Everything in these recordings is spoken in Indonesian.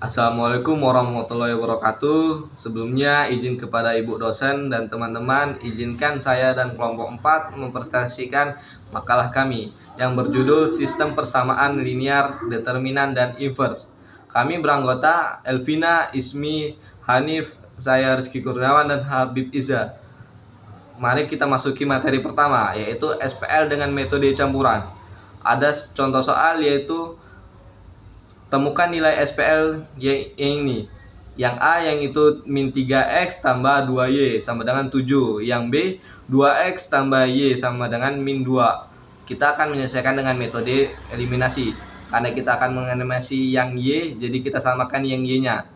Assalamualaikum warahmatullahi wabarakatuh. Sebelumnya izin kepada ibu dosen dan teman-teman, izinkan saya dan kelompok 4 mempresentasikan makalah kami yang berjudul Sistem Persamaan Linear, Determinan, dan Inverse. Kami beranggota Elvina, Ismi, Hanif, saya Rizky Kurniawan, dan Habib Iza. Mari kita masuki materi pertama, yaitu SPL dengan metode campuran. Ada contoh soal yaitu temukan nilai SPL yang ini. Yang A yang itu min 3x tambah 2y sama dengan 7. Yang B 2x tambah y sama dengan min 2. Kita akan menyelesaikan dengan metode eliminasi. Karena kita akan mengeliminasi yang y, jadi kita samakan yang y-nya.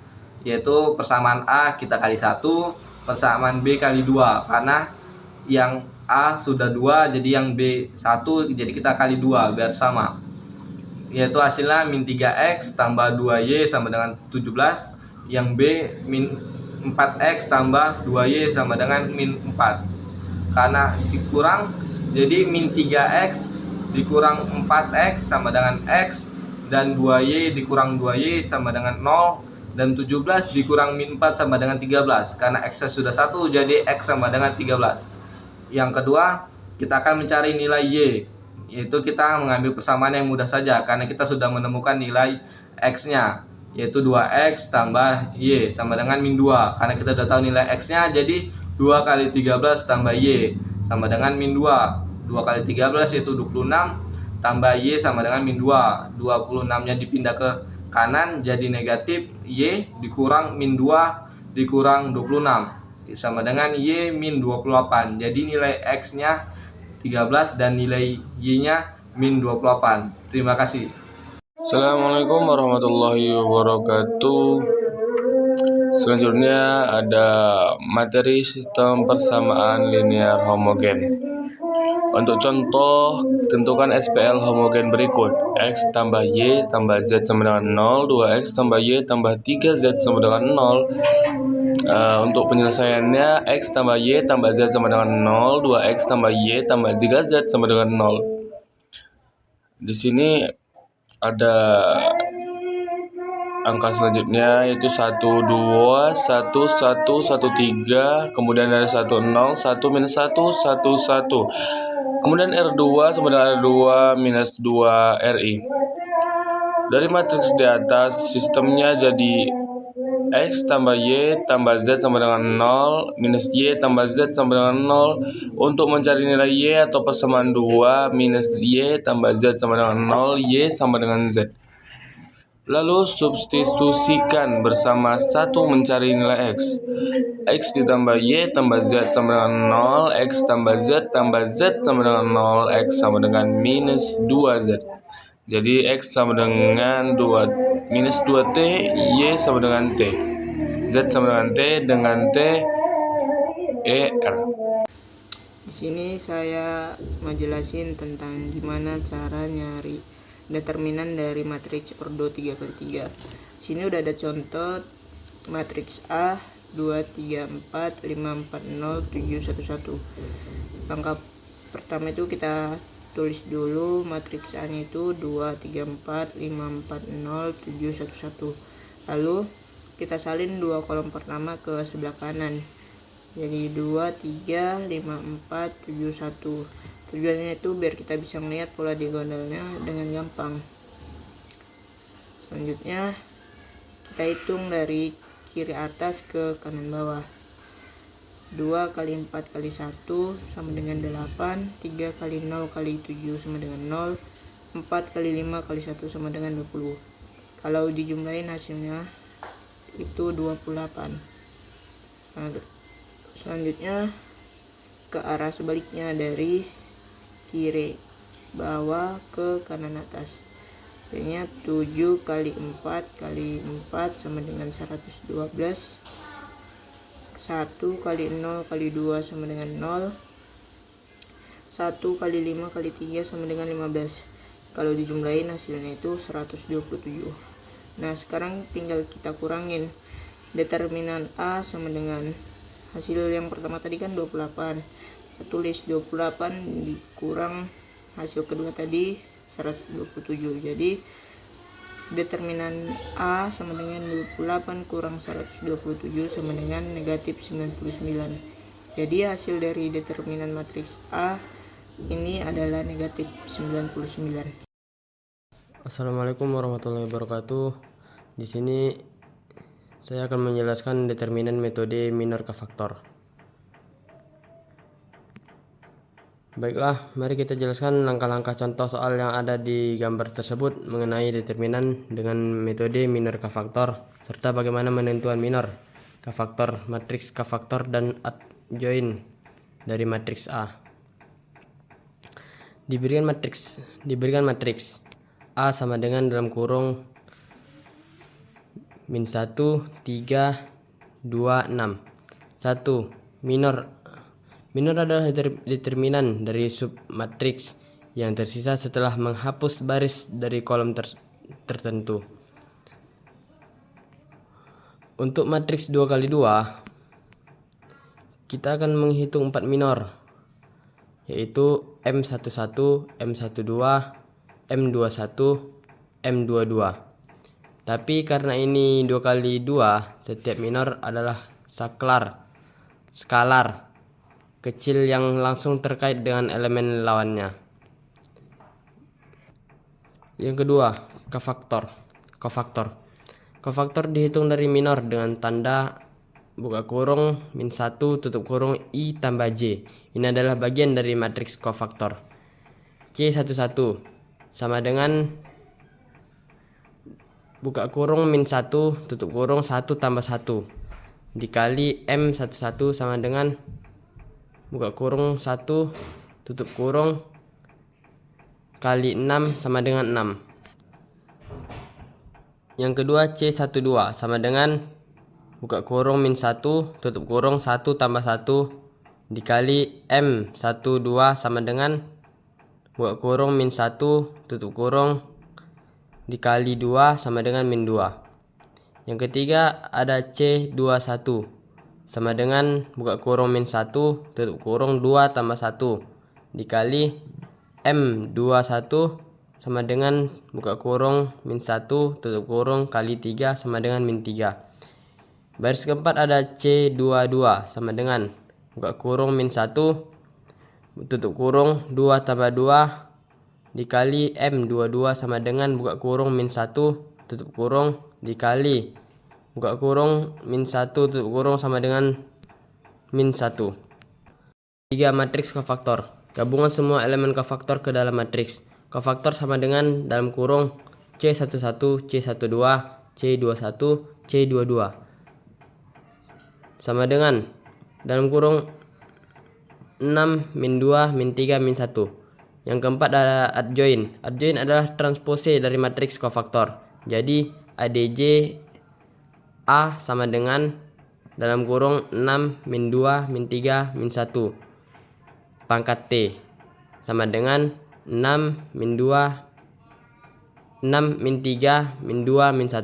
Yaitu persamaan A kita kali 1, persamaan B kali 2. Karena yang A sudah 2, jadi yang B 1, jadi kita kali 2 biar sama. Yaitu hasilnya min 3x tambah 2y sama dengan 17. Yang B min 4x tambah 2y sama dengan min 4. Karena dikurang, jadi min 3x dikurang 4x sama dengan x, dan 2y dikurang 2y sama dengan 0, dan 17 dikurang min 4 sama dengan 13. Karena x sudah 1, jadi x sama dengan 13. Yang kedua, kita akan mencari nilai y, yaitu kita mengambil persamaan yang mudah saja karena kita sudah menemukan nilai x-nya, yaitu 2x tambah y sama dengan min 2. Karena kita sudah tahu nilai x-nya, jadi 2 kali 13 tambah y sama dengan min 2. 2 kali 13 yaitu 26, tambah y sama dengan min 2. 26-nya dipindah ke kanan jadi negatif, y dikurang min 2 dikurang 26 sama dengan y min 28. Jadi nilai x-nya 13 dan nilai y-nya min 28. Terima kasih. Assalamualaikum warahmatullahi wabarakatuh. Selanjutnya ada materi sistem persamaan linear homogen. Untuk contoh, tentukan SPL homogen berikut: x tambah y tambah z sama dengan 0, 2x tambah y tambah 3z sama dengan 0. Untuk penyelesaiannya, x tambah y tambah z sama dengan 0, 2x tambah y tambah 3z sama dengan 0. Di sini ada angka selanjutnya yaitu 1, 2, 1, 1, 1, 3, kemudian ada 1, 0, 1, minus 1, 1, 1. Kemudian R2 sama dengan R2 minus 2 RI. Dari matriks di atas, sistemnya jadi x tambah y tambah z sama dengan 0, minus y tambah z sama dengan 0. Untuk mencari nilai y atau persamaan 2, minus y tambah z sama dengan 0, y sama dengan z. Lalu substitusikan bersama 1 mencari nilai x. X ditambah y tambah z sama dengan 0, x tambah z sama dengan 0, x sama dengan minus 2z. Jadi x sama dengan 2 minus 2t, y sama dengan t, z sama dengan t, dengan t e r. Di sini saya mau jelasin tentang gimana cara nyari determinan dari matriks ordo 3x3. Sini udah ada contoh matriks A 2 3 4 5 4 0 7 1 1. Langkah pertama itu kita tulis dulu matriks A-nya itu 2 3 4 5 4 0 7 1 1. Lalu kita salin dua kolom pertama ke sebelah kanan. Jadi 2 3 5 4 7 1. Tujuannya itu biar kita bisa melihat pola diagonalnya dengan gampang. Selanjutnya kita hitung dari kiri atas ke kanan bawah. 2 kali 4 kali 1 sama dengan 8, 3 kali 0 kali 7 sama dengan 0, 4 kali 5 kali 1 sama dengan 20. Kalau dijumlahin hasilnya itu 28. Selanjutnya ke arah sebaliknya dari kiri bawah ke kanan atas. Jadinya 7 kali 4 kali 4 sama dengan 112. 1 kali 0 kali 2 sama dengan 0. 1 kali 5 kali 3 sama dengan 15. Kalau dijumlahin hasilnya itu 127. Nah, sekarang tinggal kita kurangin. Determinan A sama dengan hasil yang pertama tadi kan 28. Kita tulis 28 dikurang hasil kedua tadi 127. Jadi Determinan A sama dengan 28 kurang 127 sama dengan negatif 99. Jadi hasil dari determinan matriks A ini adalah negatif 99. Assalamualaikum warahmatullahi wabarakatuh. Di sini saya akan menjelaskan determinan metode minor K faktor. Baiklah, mari kita jelaskan langkah-langkah contoh soal yang ada di gambar tersebut mengenai determinan dengan metode minor K faktor serta bagaimana menentukan minor K faktor, matriks K faktor dan adjoint dari matriks A. Diberikan matriks A sama dengan dalam kurung min 1, 3, 2, 6. 1. Minor adalah determinan dari sub matriks yang tersisa setelah menghapus baris dari kolom tertentu. Untuk matriks 2x2, kita akan menghitung 4 minor, yaitu M11, M12, M21, M22. Tapi karena ini 2x2, setiap minor adalah skalar kecil yang langsung terkait dengan elemen lawannya. Yang kedua, kofaktor dihitung dari minor dengan tanda buka kurung min 1 tutup kurung I tambah J. Ini adalah bagian dari matriks kofaktor. C11 sama dengan buka kurung min 1 tutup kurung 1 tambah 1 dikali M11 sama dengan buka kurung 1 tutup kurung kali 6 sama dengan 6. Yang kedua C12 sama dengan buka kurung min 1 tutup kurung 1 tambah 1 dikali M12 sama dengan buka kurung min 1 tutup kurung dikali 2 sama dengan min 2. Yang ketiga ada C21 sama dengan buka kurung min 1 tutup kurung 2 tambah 1 dikali M21 sama dengan buka kurung min 1 tutup kurung kali 3 sama dengan min 3. Baris keempat ada C22 sama dengan buka kurung min 1 tutup kurung 2 tambah 2 dikali M22 sama dengan buka kurung min 1 tutup kurung dikali buka kurung min 1 tutup kurung sama dengan min 1. 3. Matriks kofaktor. Gabungan semua elemen kofaktor ke dalam matriks. Kofaktor sama dengan dalam kurung C11, C12, C21, C22 sama dengan dalam kurung 6, min 2, min 3, min 1. Yang keempat ada adjoint. Adjoint adalah transpose dari matriks kofaktor. Jadi ADJ A sama dengan dalam kurung 6, min 2, min 3, min 1 pangkat T sama dengan 6, min 2, 6, min 3, min 2, min 1.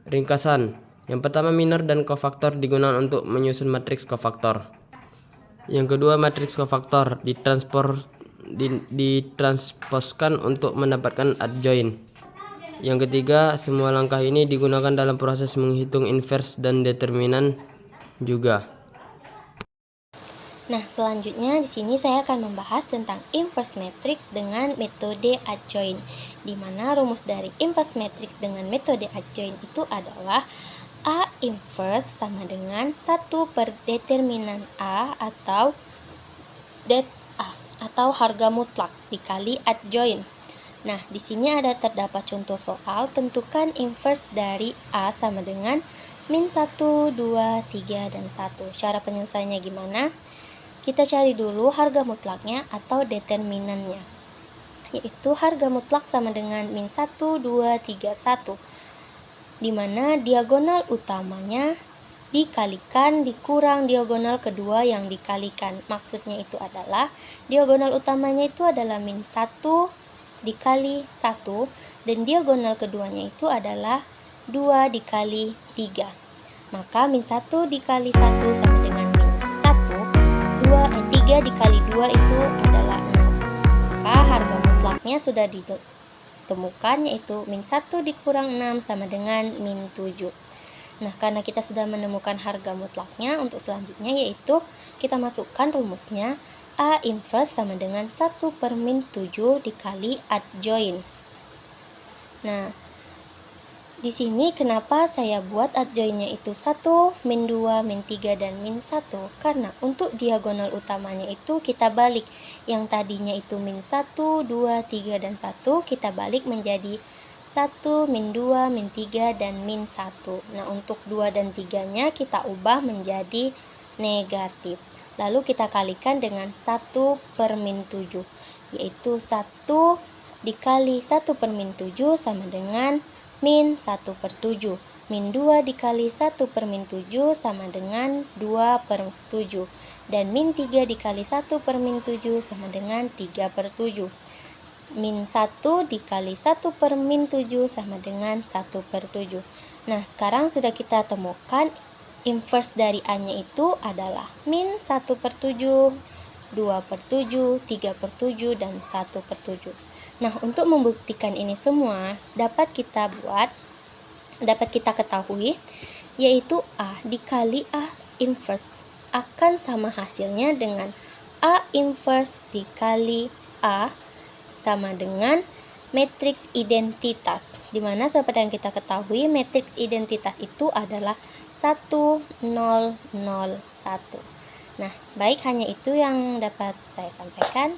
Ringkasan. Yang pertama, minor dan kofaktor digunakan untuk menyusun matriks kofaktor. Yang kedua, matriks kofaktor ditransposkan untuk mendapatkan adjoint. Yang ketiga, semua langkah ini digunakan dalam proses menghitung inverse dan determinan juga. Nah, selanjutnya di sini saya akan membahas tentang inverse matrix dengan metode adjoint, di mana rumus dari inverse matrix dengan metode adjoint itu adalah A inverse sama dengan 1 per determinan A atau det A atau harga mutlak dikali adjoint. Nah, di sini terdapat contoh soal, tentukan inverse dari A sama dengan min 1, 2, 3, dan 1. Cara penyelesaiannya gimana? Kita cari dulu harga mutlaknya atau determinannya, yaitu harga mutlak sama dengan min 1, 2, 3, 1, di mana diagonal utamanya dikalikan dikurang diagonal kedua yang dikalikan. Maksudnya itu adalah diagonal utamanya itu adalah min 1 dikali 1 dan diagonal keduanya itu adalah 2 dikali 3. Maka min 1 dikali 1 sama dengan min 3 dikali 2 itu adalah 6. Maka harga mutlaknya sudah temukan, yaitu min 1 dikurang 6 sama dengan min 7. Nah, karena kita sudah menemukan harga mutlaknya, untuk selanjutnya yaitu kita masukkan rumusnya A inverse sama dengan 1 per min 7 dikali adjoin. Nah, di sini kenapa saya buat adjoinnya itu 1, min 2, min 3, dan min 1? Karena untuk diagonal utamanya itu kita balik. Yang tadinya itu min 1, 2, 3, dan 1 kita balik menjadi 1, min 2, min 3, dan min 1. Nah, untuk 2 dan 3-nya kita ubah menjadi negatif. Lalu kita kalikan dengan 1 per min 7, yaitu 1 dikali 1 per min 7 sama dengan min 1 per 7. Min 2 dikali 1 per min 7 sama dengan 2 per 7. Dan min 3 dikali 1 per min 7 sama dengan 3 per 7. Min 1 dikali 1 per min 7 sama dengan 1 per 7. Nah, sekarang sudah kita temukan inverse dari A-nya itu adalah min 1 per 7, 2 per 7, 3 per 7, dan 1 per 7. Nah, untuk membuktikan ini semua dapat kita ketahui, yaitu A dikali A inverse akan sama hasilnya dengan A inverse dikali A sama dengan matriks identitas, dimana seperti yang kita ketahui matriks identitas itu adalah 1, 0, 0, 1. Nah, baik, hanya itu yang dapat saya sampaikan.